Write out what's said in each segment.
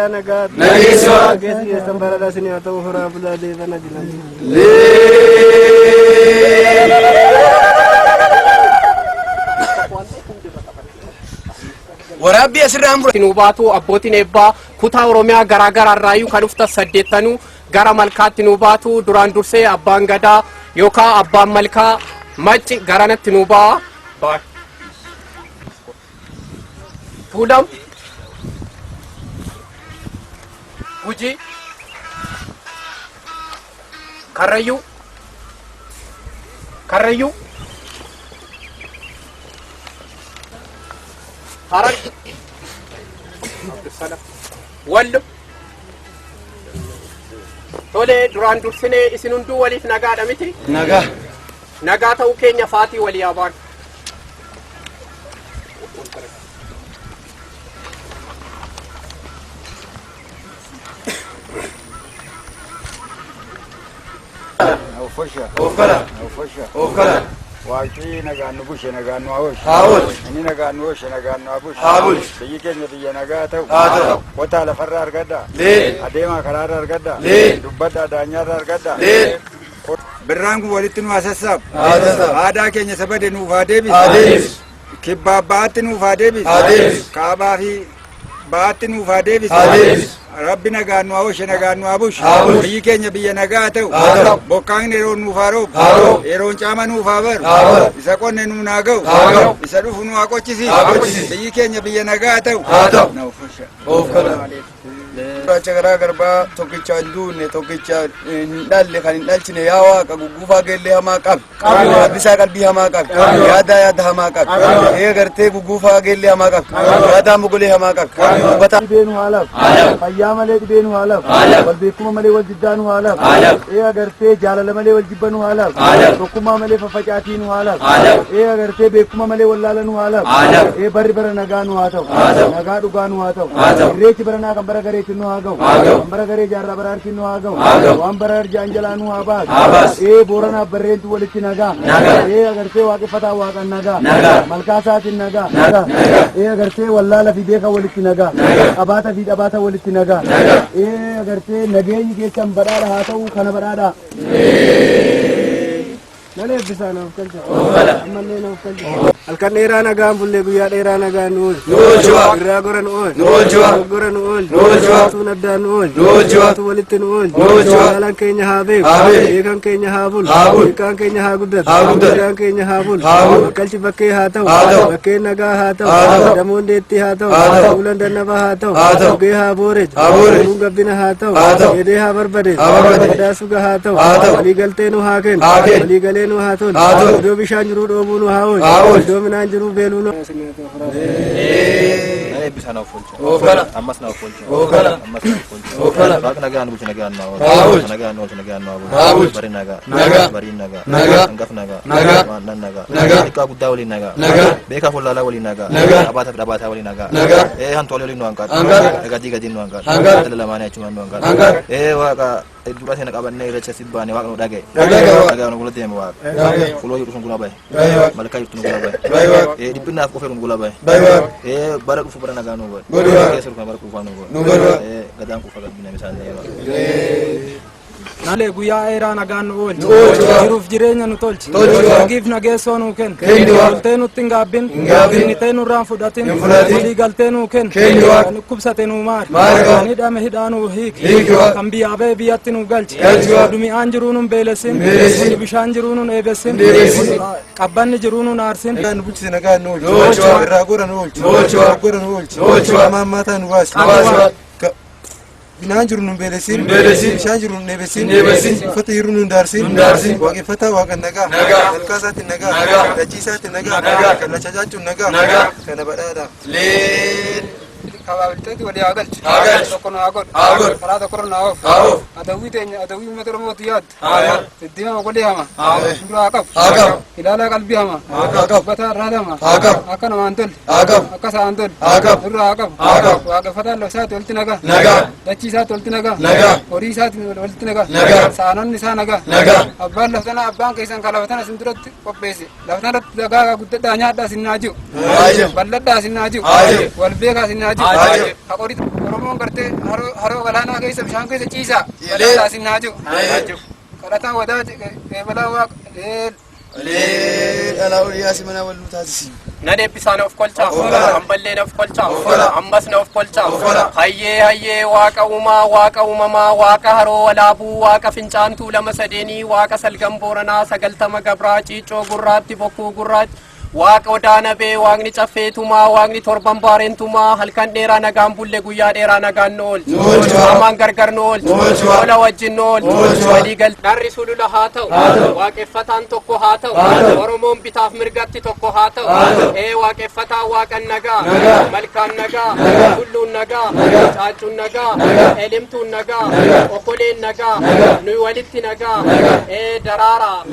إيران قاد نجسوا كيسي يستنبر راسني أتوفر أبلا ديفنا جلال ورابي أسرع أمر نوباتو أبوتين إبا كوتا وروميا غرا غرا رايو كانوفتا سديتانو غرا ملكات نوباتو دوران دورسي أبان غدا يوكا أبان ملكا مج غرانت نوبا باك فولم وجي كريو هرج ولب تولي دران درسني اسنندو وليف نغا دمتي نغا تو كينيا فاتي وليابان أوفلا واجي نجان نبوش نجان نعوش إني نجان نوش نجان نعبوش سيجي نبي نجاتو وتعالى فرار قدا أديما قرار قدا دبدا دانيار قدا برانكو ولتنو أساسب هذا كي نسبة نوفاديبس كبابات نوفاديبس كابا في بات نوفاديبس ربنا قانو أوش نقانو أبوش بيجي نبي نجاتو بوكان نيرون نوفارو نيرون جاما نوفابر إذا كنا نوناغو إذا رفنو أكو تشي بيجي نبي نجاتو نوفشة Chakara garba tokicha ndune tokicha ndalle kan ndalchine yawa ka gugufa gelle hama kab bisa kalbi hama kab yada hama kab e garte gugufa gelle hama kab yada mugule hama kab bata benu halaf ayyama le benu halaf wal bikum male wal jiddanu halaf e garte jalal male wal jibbanu halaf kuma male fafatinu halaf e garte bikum male wal lalanu halaf e bari bar naganu hataw nagadu ganu hataw rechi barana kambara gare tinu hagaw ambara gare jarra barar tinu hagaw ambarar janjalanu abad e borana barrentu walitti naga e agarte waqe fata waqa naga malkasat naga e agarte wallala fi beka walitti naga abata walitti naga e agarte nageyi ke cham badara hataw kana badara Nale bisana ufkalcha. Amalle na ufkalcha. Alkan era na gam bulle guya era na gam nul. Nujwa. Ragoran ol. Nujwa. Goran ol. Nujwa. Sunaddan ol. Nujwa. Tuwalitin ol. Nujwa. Alan Kenya habib. Ekan Kenya habul. Ekan Kenya hagudat. Ekan Kenya habul. Kalchi bakke hataw. Bakke naga hataw. Damun detti hataw. Ulan danaba hataw. Ge haborej. Munga bina hataw. Ede habar bade. Dasuga hataw. Ali galte no hagen. Ali gale no hatun do bishan juru do bunu hawo do minan juru beluno bisana ufuncho amasna ufuncho bakna gan buch nagan no nagan no barinaga angafnaga naga ka gudawli naga beka fulala wali naga abata wali naga hantoli wali no ankat gadi no ankat dalla mane chuma no ankat waka durate nak abanne recha sibane waka no dage no gulate mo waka fulo yu sun gulabay malaka yu sun gulabay dipina ko ferun gulabay barak fu naga no god kesur kamar ku fanu god gadan ku fagal bina misal nale guya era nagan ol jiruf jirenya nu tolchi gif na gesonu ken tenu tingabin ni tenu ran fudatin li galtenu ken ni kubsatenu mar ni dame hidanu hik kambi abe biyatinu galchi dumi anjurunun belesin bishan jirunun ebesin qabban jirunun arsin kan buchi nagan no ragoran ol mamatan was Binanjur numbelesin, shanjur nebesin, fata irun darsin, waqe fata waqan naga, alkasatin naga, dachisatin naga, kana chajachun naga, kana badada. kawaabilteeti walii agalchi tokkono agol karaa tokkoronna aof adawii metromoti yaad siddima makolii hama duraa qab ilaalaa qalbii hama bataa irraa hama akka namaan tol akka sa'an tol irraa qab waaqeffataan lafsaati walitti naga dachii isaatti walitti naga horii isaatti walitti naga saanonni isaa naga abbaan laftana abbaan keessan ka laftana isin duratti qopheesse laftanatti dagaagaa guddadhaa nyaadhaa isin naaji'u balladhaa isin naaji'u wal beekaa isin naaji'u Hakori Oromoon gartee haroo galaanaa keessa bishaan keessa ciisaa. Yelee. Laasin naa jiru. Kadhataa wadaa eebalaa waaqa. Dhalaa Oliyaasi mana walluu taasisi. Nane bisaan of kolchaa, amballeen of kolchaa, ammas na of kolchaa. Hayyee waaqa uumamaa, waaqa haroo walaabuu, waaqa fincaantuu lama sadeenii, waaqa salgan booranaa, 90 gabraa, ciicoo gurraatti, bokkuu gurraatti. Waaqa odaana bee, waaqni caffeetumaa, waaqni torban baareentumaa, halkan dheeraa nagaan bulle guyyaa dheeraa nagaan nu oolchu. Hamaan gargar nu oolchu. Ola wajjin nu oolchu. Waliigal dharri sulula haa ta'u. Waaqeffataan tokko haa ta'u. Oromoon bitaaf mirgatti tokko haa ta'u. Waaqeffataan waaqan nagaa. Malkaan nagaa. Tulluun nagaa. Caaccuun nagaa. Elimtuun nagaa. Okoleen nagaa. Nuyi walitti nagaa. Daraaraa.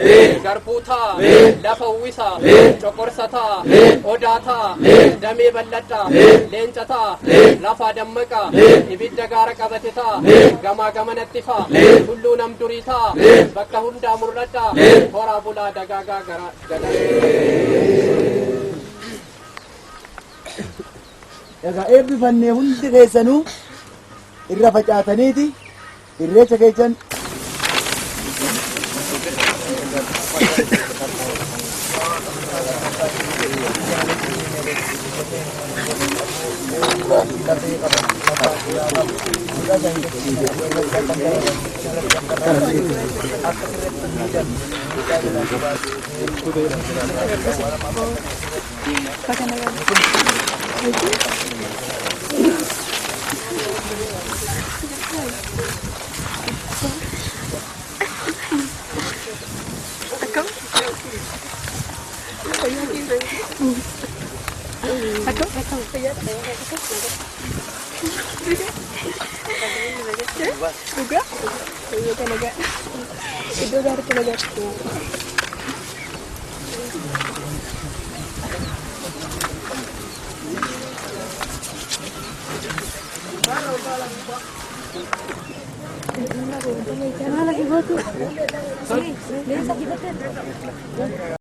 Garbuutaa. Lafa uwwisaa. Coqorsataa. Odaataa. Damee bal'adhaa. Leencataa. Lafaa dammaqaa. Ibidda gaara qabatetaa. Gamaa gamanatti faa. Tulluu nam duriitaa. Bakka hundaa murradhaa. Horaa bulaa dagaagaa garaa. Egaa eebbifannee hundi keessanuu irra facaataniiti irreecha keessan